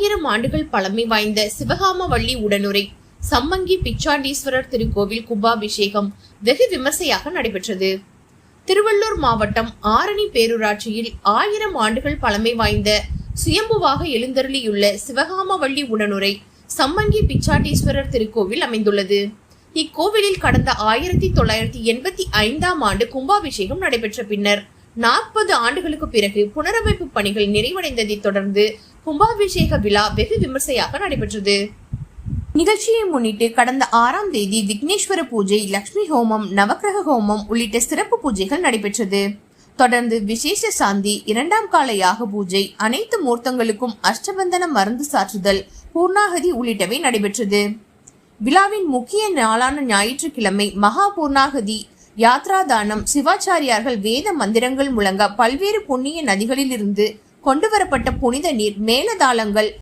1000 ஆண்டுகள் பழமை வாய்ந்த சிவகாமவள்ளி உடனுரை சம்மங்கி பிச்சாண்டீஸ்வரர் திருக்கோவில் கும்பாபிஷேகம் வெகு விமர்சையாக நடைபெற்றது. திருவள்ளூர் மாவட்டம் ஆரணி பேரூராட்சியில் 1000 ஆண்டுகள் பழமை வாய்ந்த சுயம்புவாக எழுந்தருளியுள்ள சிவகாமவள்ளி உடனுரை சம்மங்கி பிச்சாண்டீஸ்வரர் திருக்கோவில் அமைந்துள்ளது. இக்கோவிலில் கடந்த 1985ஆம் ஆண்டு கும்பாபிஷேகம் நடைபெற்ற பின்னர் 40 ஆண்டுகளுக்கு பிறகு புனரமைப்பு பணிகள் நிறைவடைந்ததை தொடர்ந்து கும்பாபிஷேக விழா வெகு விமர்சையாக நடைபெற்றது. நிகழ்ச்சியை முன்னிட்டு கடந்த 6ஆம் தேதி விக்னேஸ்வர பூஜை, லட்சுமி ஹோமம், நவக்கிரக ஹோமம் உள்ளிட்ட சிறப்பு பூஜைகள் நடைபெற்றது. தொடர்ந்து விசேஷ சாந்தி, 2ஆம் கால யாக பூஜை, அனைத்து மூர்த்தங்களுக்கும் அஷ்டபந்தன மருந்து சாற்றுதல், பூர்ணாகதி உள்ளிட்டவை நடைபெற்றது. விழாவின் முக்கிய நாளான ஞாயிற்றுக்கிழமை மகா பூர்ணாகதி, யாத்ராதானம், சிவாச்சாரியார்கள் வேத மந்திரங்கள் முழங்க பல்வேறு புண்ணிய நதிகளில் இருந்து கொண்டுவரப்பட்ட புனித நீர், மேலதாளங்கள்,